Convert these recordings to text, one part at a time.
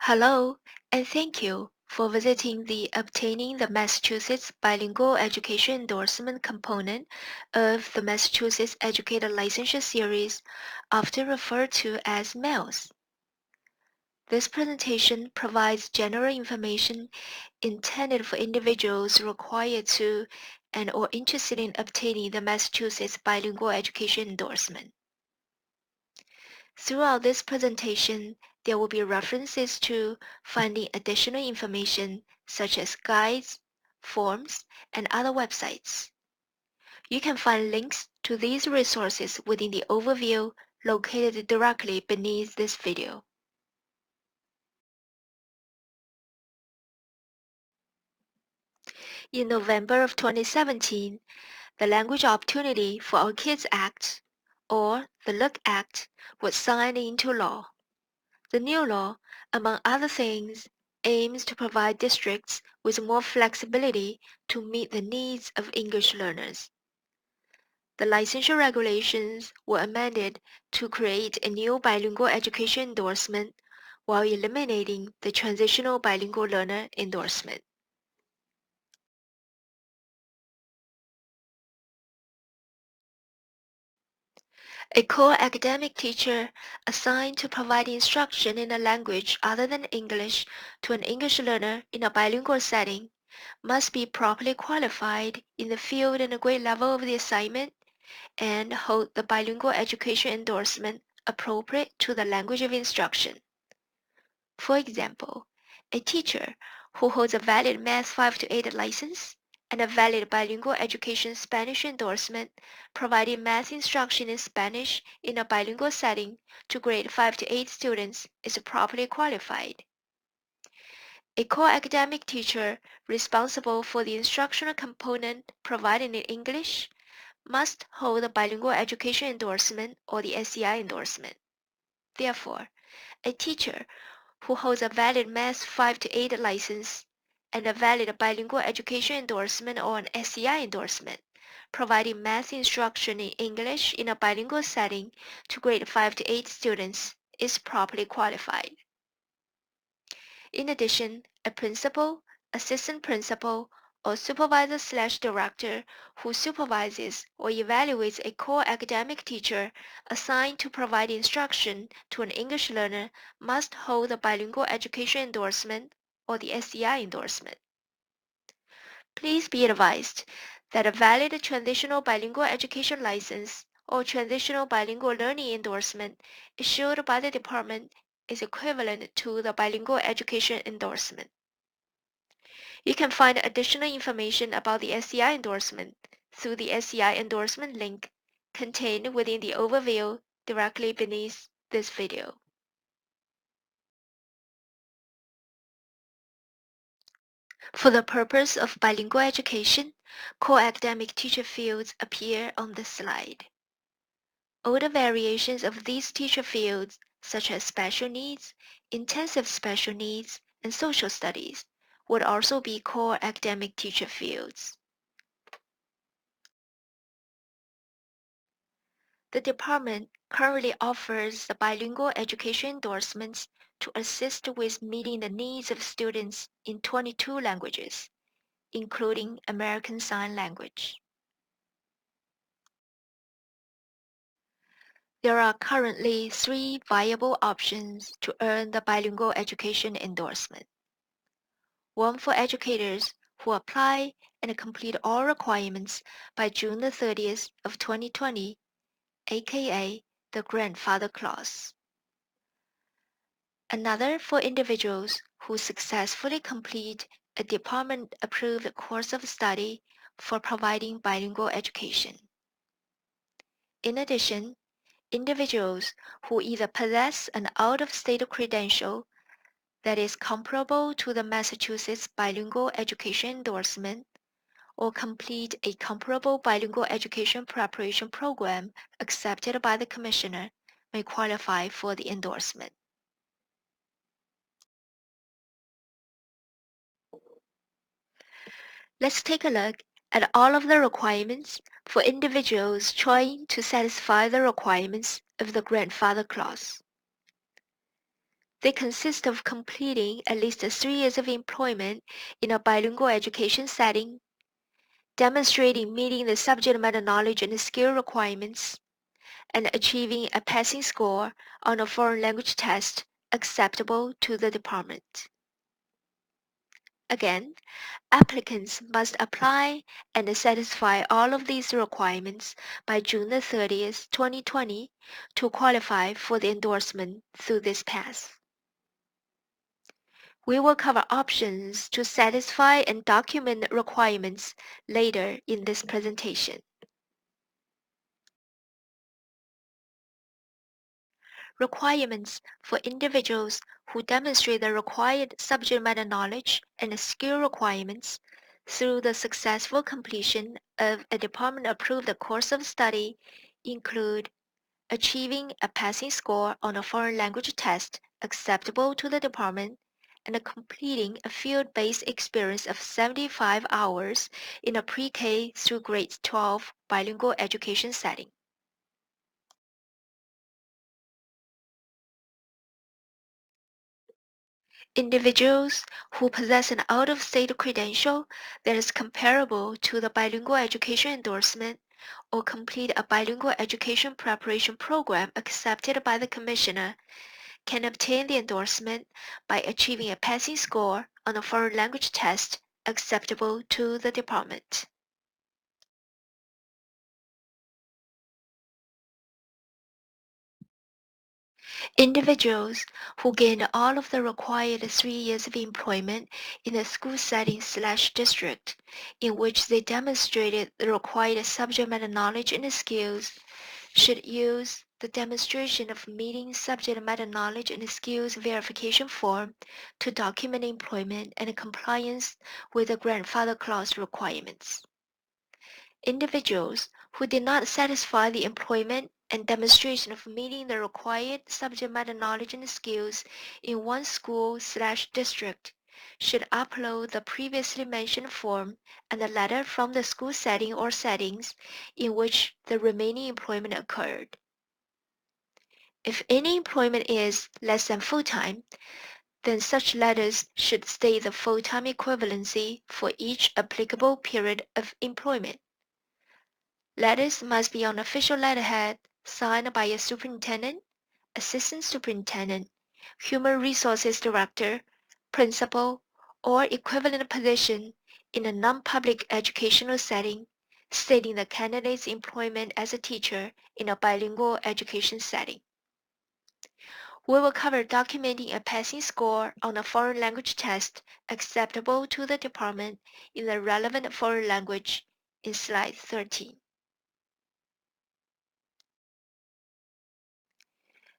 Hello, and thank you for visiting the Obtaining the Massachusetts Bilingual Education Endorsement component of the Massachusetts Educator Licensure Series, often referred to as MELS. This presentation provides general information intended for individuals required to and/or interested in obtaining the Massachusetts Bilingual Education Endorsement. Throughout this presentation, there will be references to finding additional information such as guides, forms, and other websites. You can find links to these resources within the overview located directly beneath this video. In November of 2017, the Language Opportunity for Our Kids Act, or the LOOK Act, was signed into law. The new law, among other things, aims to provide districts with more flexibility to meet the needs of English learners. The licensure regulations were amended to create a new bilingual education endorsement while eliminating the transitional bilingual learner endorsement. A core academic teacher assigned to provide instruction in a language other than English to an English learner in a bilingual setting must be properly qualified in the field and the grade level of the assignment and hold the bilingual education endorsement appropriate to the language of instruction. For example, a teacher who holds a valid Math 5 to 8 license and a valid bilingual education Spanish endorsement providing math instruction in Spanish in a bilingual setting to grade 5 to 8 students is properly qualified. A core academic teacher responsible for the instructional component provided in English must hold the bilingual education endorsement or the SEI endorsement. Therefore, a teacher who holds a valid Math 5 to 8 license and a valid bilingual education endorsement or an SEI endorsement providing math instruction in English in a bilingual setting to grade 5 to 8 students is properly qualified. In addition, a principal, assistant principal, or supervisor/director who supervises or evaluates a core academic teacher assigned to provide instruction to an English learner must hold the bilingual education endorsement or the SEI endorsement. Please be advised that a valid transitional bilingual education license or transitional bilingual learning endorsement issued by the department is equivalent to the bilingual education endorsement. You can find additional information about the SEI endorsement through the SEI endorsement link contained within the overview directly beneath this video. For the purpose of bilingual education, core academic teacher fields appear on this slide. Other variations of these teacher fields, such as special needs, intensive special needs, and social studies, would also be core academic teacher fields. The department currently offers the bilingual education endorsements to assist with meeting the needs of students in 22 languages, including American Sign Language. There are currently 3 viable options to earn the bilingual education endorsement. One for educators who apply and complete all requirements by June the 30th of 2020, aka the grandfather clause. Another for individuals who successfully complete a department-approved course of study for providing bilingual education. In addition, individuals who either possess an out-of-state credential that is comparable to the Massachusetts Bilingual Education Endorsement or complete a comparable bilingual education preparation program accepted by the Commissioner may qualify for the endorsement. Let's take a look at all of the requirements for individuals trying to satisfy the requirements of the grandfather clause. They consist of completing at least 3 years of employment in a bilingual education setting, demonstrating meeting the subject matter knowledge and skill requirements, and achieving a passing score on a foreign language test acceptable to the department. Again, applicants must apply and satisfy all of these requirements by June 30th, 2020 to qualify for the endorsement through this path. We will cover options to satisfy and document requirements later in this presentation. Requirements for individuals who demonstrate the required subject matter knowledge and skill requirements through the successful completion of a department-approved course of study include achieving a passing score on a foreign language test acceptable to the department and completing a field-based experience of 75 hours in a pre-K through grade 12 bilingual education setting. Individuals who possess an out-of-state credential that is comparable to the bilingual education endorsement or complete a bilingual education preparation program accepted by the Commissioner can obtain the endorsement by achieving a passing score on a foreign language test acceptable to the department. Individuals who gained all of the required 3 years of employment in a school setting/district in which they demonstrated the required subject matter knowledge and skills should use the demonstration of meeting subject matter knowledge and skills verification form to document employment and compliance with the grandfather clause requirements. Individuals who did not satisfy the employment and demonstration of meeting the required subject matter knowledge and skills in one school/district should upload the previously mentioned form and a letter from the school setting or settings in which the remaining employment occurred. If any employment is less than full-time, then such letters should state the full-time equivalency for each applicable period of employment. Letters must be on official letterhead signed by a superintendent, assistant superintendent, human resources director, principal, or equivalent position in a non-public educational setting, stating the candidate's employment as a teacher in a bilingual education setting. We will cover documenting a passing score on a foreign language test acceptable to the department in the relevant foreign language in slide 13.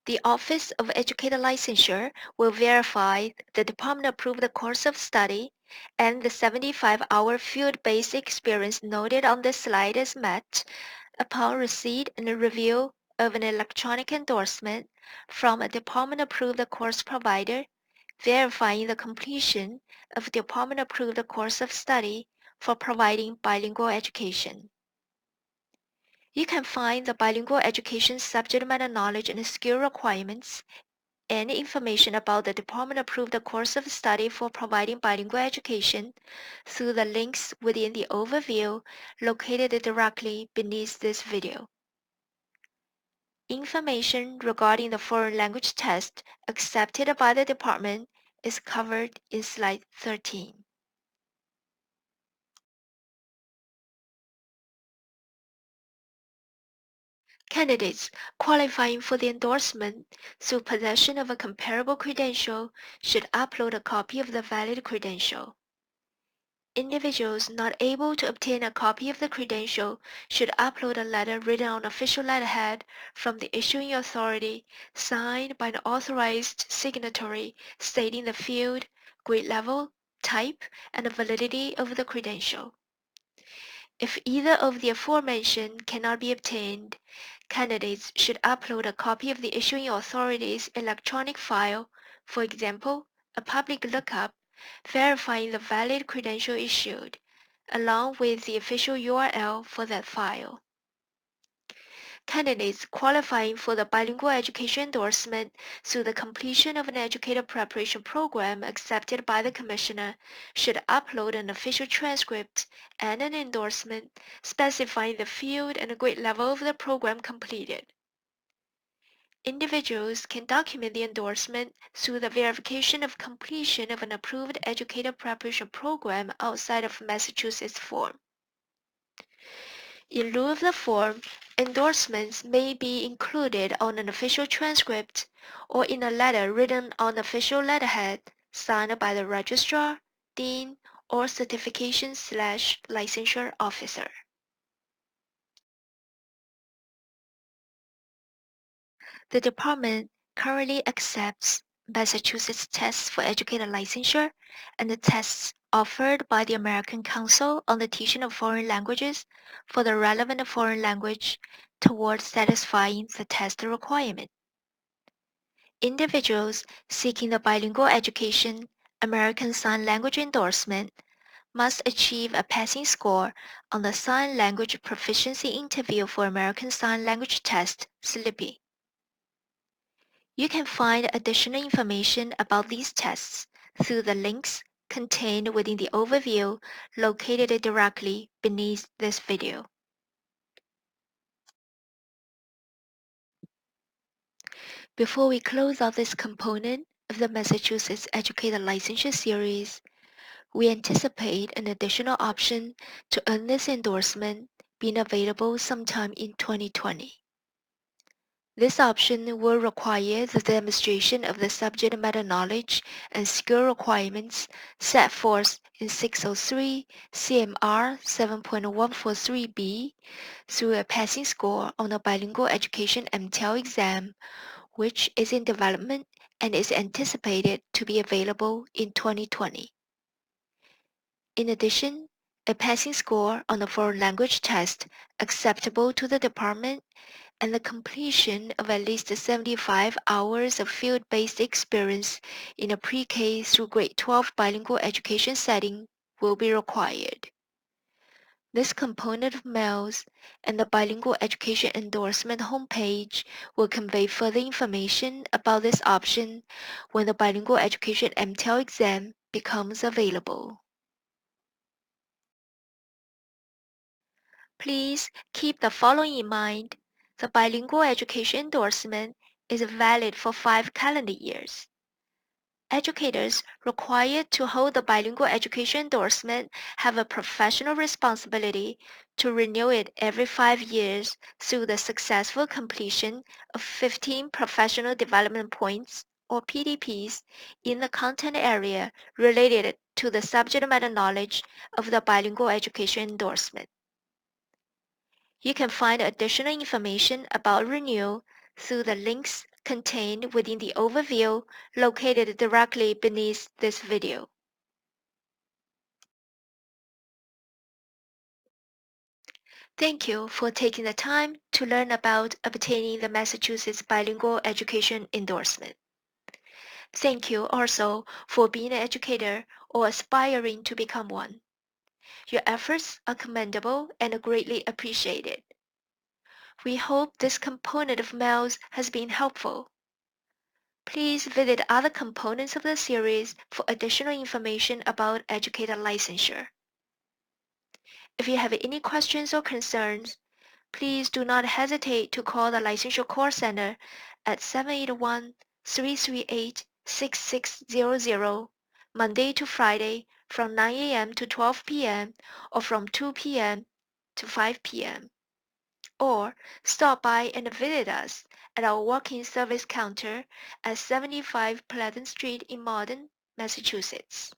The Office of Educator Licensure will verify the department-approved course of study and the 75-hour field-based experience noted on this slide is met upon receipt and review of an electronic endorsement from a department-approved course provider verifying the completion of department-approved course of study for providing bilingual education. You can find the bilingual education subject matter knowledge and skill requirements and information about the department-approved course of study for providing bilingual education through the links within the overview located directly beneath this video. Information regarding the foreign language test accepted by the department is covered in slide 13. Candidates qualifying for the endorsement through possession of a comparable credential should upload a copy of the valid credential. Individuals not able to obtain a copy of the credential should upload a letter written on official letterhead from the issuing authority signed by an authorized signatory stating the field, grade level, type, and the validity of the credential. If either of the aforementioned cannot be obtained, candidates should upload a copy of the issuing authority's electronic file, for example, a public lookup, verifying the valid credential issued, along with the official URL for that file. Candidates qualifying for the bilingual education endorsement through the completion of an educator preparation program accepted by the Commissioner should upload an official transcript and an endorsement specifying the field and grade level of the program completed. Individuals can document the endorsement through the verification of completion of an approved educator preparation program outside of Massachusetts form. In lieu of the form, endorsements may be included on an official transcript or in a letter written on official letterhead signed by the registrar, dean, or certification/licensure officer. The department currently accepts Massachusetts tests for educator licensure and the tests offered by the American Council on the Teaching of Foreign Languages for the relevant foreign language towards satisfying the test requirement. Individuals seeking the bilingual education American Sign Language endorsement must achieve a passing score on the Sign Language Proficiency Interview for American Sign Language Test, SLIPI. You can find additional information about these tests through the links contained within the overview located directly beneath this video. Before we close out this component of the Massachusetts Educator Licensure Series, we anticipate an additional option to earn this endorsement being available sometime in 2020. This option will require the demonstration of the subject matter knowledge and skill requirements set forth in 603 CMR 7.143b through a passing score on the bilingual education MELS exam, which is in development and is anticipated to be available in 2020. In addition, a passing score on the foreign language test acceptable to the department and the completion of at least 75 hours of field-based experience in a pre-K through grade 12 bilingual education setting will be required. This component of MELS and the bilingual education endorsement homepage will convey further information about this option when the bilingual education MELS exam becomes available. Please keep the following in mind. The bilingual education endorsement is valid for 5 calendar years. Educators required to hold the bilingual education endorsement have a professional responsibility to renew it every 5 years through the successful completion of 15 professional development points or PDPs in the content area related to the subject matter knowledge of the bilingual education endorsement. You can find additional information about Renewal through the links contained within the overview located directly beneath this video. Thank you for taking the time to learn about obtaining the Massachusetts Bilingual Education Endorsement. Thank you also for being an educator or aspiring to become one. Your efforts are commendable and greatly appreciated. We hope this component of MELS has been helpful. Please visit other components of the series for additional information about educator licensure. If you have any questions or concerns, please do not hesitate to call the Licensure Call Center at 781-338-6600, Monday to Friday from 9 a.m. to 12 p.m. or from 2 p.m. to 5 p.m. Or stop by and visit us at our walk-in service counter at 75 Pleasant Street in Malden, Massachusetts.